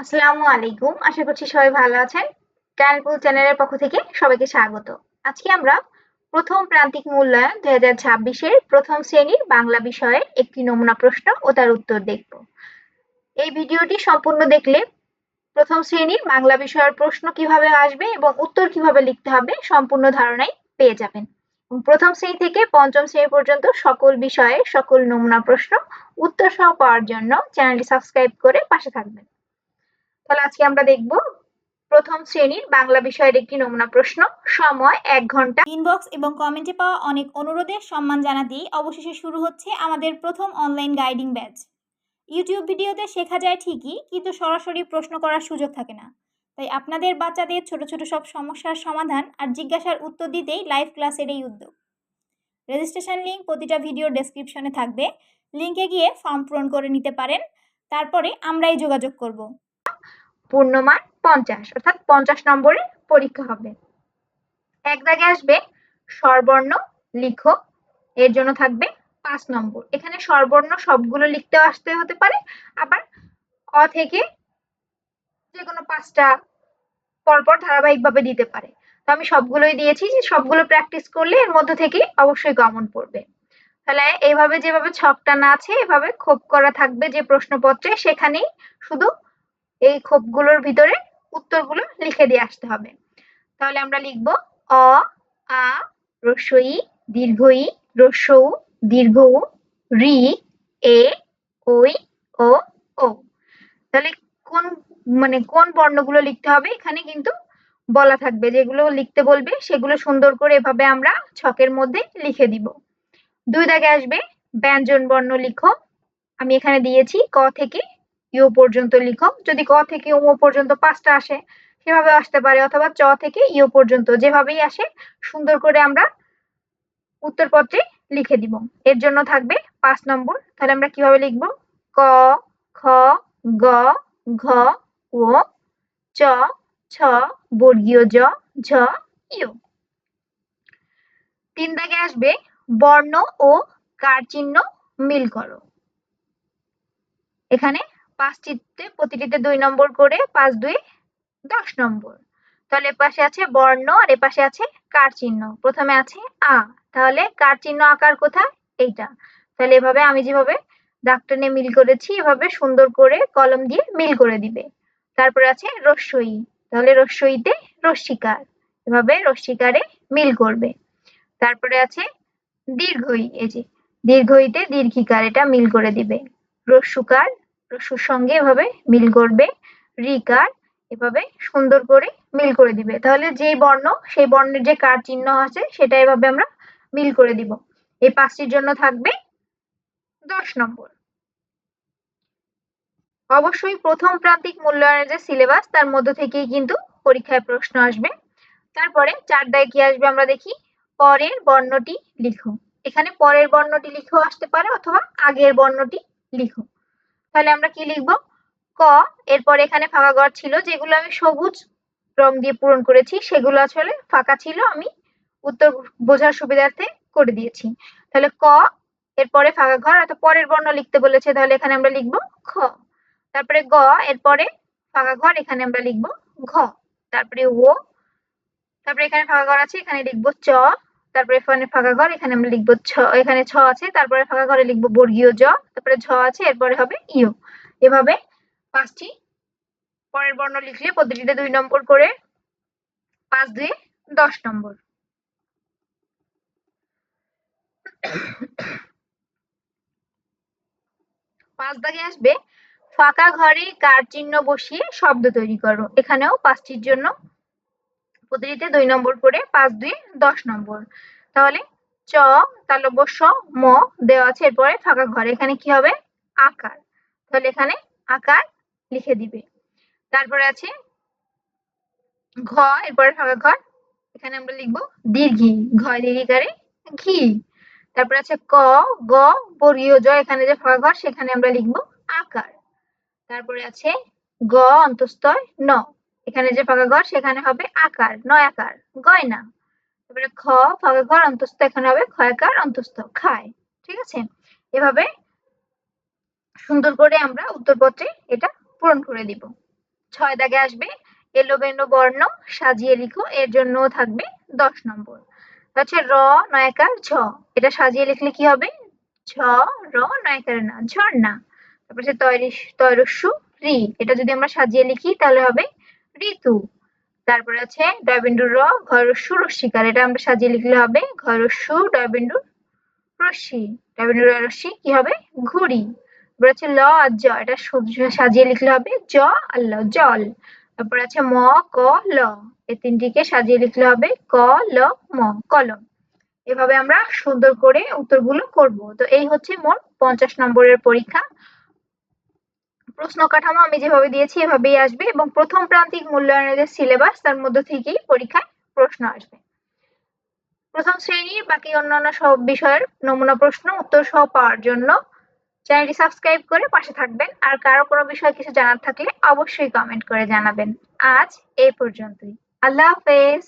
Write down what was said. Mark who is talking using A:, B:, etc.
A: আসসালামু আলাইকুম। আশা করছি সবাই ভালো আছেন। ট্যালেন্টপুল চ্যানেলের পক্ষ থেকে সবাইকে স্বাগত। আজকে আমরা প্রথম প্রান্তিক মূল্যায়ন 2026 এর প্রথম শ্রেণীর বাংলা বিষয়ের একটি নমুনা প্রশ্ন ও তার উত্তর দেখব। এই ভিডিওটি সম্পূর্ণ দেখলে প্রথম শ্রেণীর বাংলা বিষয়ের প্রশ্ন কিভাবে আসবে এবং উত্তর কিভাবে লিখতে হবে সম্পূর্ণ ধারণাই পেয়ে যাবেন। প্রথম শ্রেণী থেকে পঞ্চম শ্রেণী পর্যন্ত সকল বিষয়ে সকল নমুনা প্রশ্ন উত্তর সহ পাওয়ার জন্য চ্যানেলটি সাবস্ক্রাইব করে পাশে থাকবেন। তাহলে আজকে আমরা দেখব প্রথম শ্রেণীর বাংলা বিষয়ের একটি নমুনা প্রশ্ন। সময় 1 ঘন্টা।
B: ইনবক্স এবং কমেন্টে পাওয়া অনেক অনুরোধের সম্মান জানাতেই অবশেষে শুরু হচ্ছে আমাদের প্রথম অনলাইন গাইডিং ব্যাচ। ইউটিউব ভিডিওতে শেখা যায় ঠিকই, কিন্তু সরাসরি প্রশ্ন করার সুযোগ থাকে না। তাই আপনাদের বাচ্চাদের ছোট ছোট সব সমস্যার সমাধান আর জিজ্ঞাসার উত্তর দিতেই লাইভ ক্লাসের এই উদ্যোগ। রেজিস্ট্রেশন লিঙ্ক প্রতিটা ভিডিওর ডেসক্রিপশনে থাকবে, লিঙ্কে গিয়ে ফর্ম পূরণ করে নিতে পারেন। তারপরে আমরাই যোগাযোগ করব।
A: পূর্ণমান 50, অর্থাৎ 50 নম্বরের পরীক্ষা হবে। এক দাগে আসবে স্বরবর্ণ লিখো, এর জন্য থাকবে 5 নম্বর। এখানে স্বরবর্ণ সবগুলো লিখতে আসতে হতে পারে, আবার অ থেকে যে কোনো 5টা পরপর ধারাবাহিকভাবে দিতে পারে। তো আমি সবগুলোই দিয়েছি, যে সবগুলো প্র্যাকটিস করলে এর মধ্যে থেকে অবশ্যই কমন পড়বে। তাহলে এইভাবে যেভাবে ছকটা না আছে এভাবে খোপ করা থাকবে যে প্রশ্নপত্রে, সেখানেই শুধু এই খোপগুলোর ভিতরে উত্তরগুলো লিখে দিয়ে আসতে হবে। তাহলে আমরা লিখব অ, আ, হ্রস্ব ই, দীর্ঘ ই, হ্রস্ব উ, দীর্ঘ উ, ঋ, এ, ঐ, ও, ও। তাহলে কোন বর্ণগুলো লিখতে হবে এখানে কিন্তু বলা থাকবে। যেগুলো লিখতে বলবে সেগুলো সুন্দর করে এভাবে আমরা ছকের মধ্যে লিখে দিব। 2 দাগে আসবে ব্যঞ্জন বর্ণ লিখো। আমি এখানে দিয়েছি ক থেকে ইউ পর্যন্ত লিখো। যদি ক থেকে ও পর্যন্ত 5টা আসে সেভাবে আসতে পারে, অথবা চ থেকে ইউ পর্যন্ত যেভাবেই আসে সুন্দর করে আমরা উত্তরপত্রে লিখে দিব। এর জন্য থাকবে 5 নম্বর। তাহলে আমরা কিভাবে লিখব? ক, খ, গ, ঘ, ও, চ, ছ, বর্গীয় জ, ঝ, ইউ। 3 দাগে আসবে বর্ণ ও কার চিহ্ন মিল করো। এখানে 5টিতে প্রতিটিতে 2 নম্বর করে, 5 2 10 নম্বর। তাহলে এপাশে আছে বর্ণ আর এপাশে আছে কার চিহ্ন। প্রথমে আছে আ, তাহলে কার চিহ্ন আকার কোথায়? এইটা। তাহলে এভাবে আমি যেভাবে দাগ টেনে মিল করেছি এভাবে সুন্দর করে কলম দিয়ে মিল করে দিবে। তারপরে আছে হ্রস্ব ই, তাহলে হ্রস্ব ইতে রশ্মিকার, এভাবে রশ্মিকারে মিল করবে। তারপরে আছে দীর্ঘ ই, এই যে দীর্ঘ ইতে দীর্ঘিকার, এটা মিল করে দিবে। হ্রস্বকার হ্রস্বর সঙ্গে এভাবে মিল করবে। ঋকার এভাবে সুন্দর করে মিল করে দিবে। তাহলে যে বর্ণ সেই বর্ণের যে কার চিহ্ন আছে সেটা এভাবে আমরা মিল করে দিব। এই 5টির জন্য থাকবে 10 নম্বর। অবশ্যই প্রথম প্রান্তিক মূল্যায়নের যে সিলেবাস তার মধ্য থেকেই কিন্তু পরীক্ষায় প্রশ্ন আসবে। তারপরে 4 দাগে কি আসবে আমরা দেখি। পরের বর্ণটি লিখো। এখানে পরের বর্ণটি লিখেও আসতে পারে, অথবা আগের বর্ণটি লিখো। তাহলে আমরা কি লিখব? ক, এরপর এখানে ফাঁকা ঘর ছিল, যেগুলো আমি সবুজ রং দিয়ে পূরণ করেছি সেগুলো আসলে ফাঁকা ছিল, আমি উত্তর বোঝার সুবিধার্থে করে দিয়েছি। তাহলে ক, এরপরে ফাঁকা ঘর, অর্থাৎ পরের বর্ণ লিখতে বলেছে, তাহলে এখানে আমরা লিখব খ। তারপরে গ, এরপরে ফাঁকা ঘর, এখানে আমরা লিখব ঘ। তারপরে ও, তারপরে এখানে ফাঁকা ঘর আছে, এখানে লিখব চ। তারপরে এখানে ফাঁকা ঘর, এখানে আমরা লিখব ছ। এখানে ছ আছে, তারপরে ফাঁকা ঘরে লিখব বর্গীয় জ। তারপরে ঝ আছে, এরপরে হবে ইউ। এভাবে 5টি পরের বর্ণ লিখলে প্রতিটিতে 2 নম্বর করে, 5 2 10 নম্বর। 5 দাগে আসবে ফাঁকা ঘরে কার চিহ্ন বসিয়ে শব্দ তৈরি করো। এখানেও 5টির জন্য প্রতিটিতে 2 নম্বর করে, 5 2 10 নম্বর। তাহলে চ, তালব্য স, ম দেওয়া আছে, এরপরে ফাঁকা ঘর, এখানে কি হবে? আকার। তাহলে এখানে আকার লিখে দিবে। তারপরে আছে ঘ, এরপরে ফাঁকা ঘর, এখানে আমরা লিখব দীর্ঘি, ঘ দীর্ঘিকারে ঘি। তারপরে আছে ক, গ, বর্গীয় জ, এখানে যে ফাঁকা ঘর সেখানে আমরা লিখব আকার। তারপরে আছে গ অন্তঃস্থ ন, এখানে যে ফাঁকা ঘর সেখানে হবে আকার, নয় আকার, গয়না। তারপরে খ, ফাঁকা ঘর অন্তঃস্থ, এখানে হবে ক্ষয়কার অন্তঃস্থ, খায়। ঠিক আছে? এভাবে সুন্দর করে আমরা উত্তরপত্রে এটা পূরণ করে দিব। 6 দাগে আসবে এলোমেলো বর্ণ সাজিয়ে লিখো, এর জন্য থাকবে 10 নম্বর। হচ্ছে র নয়কার ঝ, এটা সাজিয়ে লিখলে কি হবে? ঝ র নয়কার না, ঝর্ণা। তারপর হচ্ছে তৈরস্যু রি, এটা যদি আমরা সাজিয়ে লিখি তাহলে হবে ঋতু। তারপরে আছে ডয়বিন্দু র ঘরস্যু রস্যিকার, এটা আমরা সাজিয়ে লিখলে হবে ঘরস্যু ডয়বিন্দু রশ্মি, ডয়বিন্দু র রশ্মি কি হবে? ঘুড়ি। তারপর আছে ল আর জ, এটা সাজিয়ে লিখলে হবে জ আর ল জল। তারপর আছে ম ক ল, এই তিনটিকে সাজিয়ে লিখলে হবে ক ল ম কলম। এভাবে আমরা সুন্দর করে উত্তরগুলো করব। তো এই হচ্ছে মোট 50 নম্বরের পরীক্ষা। প্রশ্ন কাঠামো আমি যেভাবে দিয়েছি এভাবেই আসবে এবং প্রথম প্রান্তিক মূল্যায়নের যে সিলেবাস তার মধ্যে থেকেই পরীক্ষায় প্রশ্ন আসবে। প্রথম শ্রেণীর বাকি অন্যান্য সব বিষয়ের নমুনা প্রশ্ন উত্তর সহ পাওয়ার জন্য চ্যানেলটি সাবস্ক্রাইব করে পাশে থাকবেন। আর কারো কোনো বিষয়ে কিছু জানার থাকলে অবশ্যই কমেন্ট করে জানাবেন। আজ এই পর্যন্তই। আল্লাহ হাফেজ।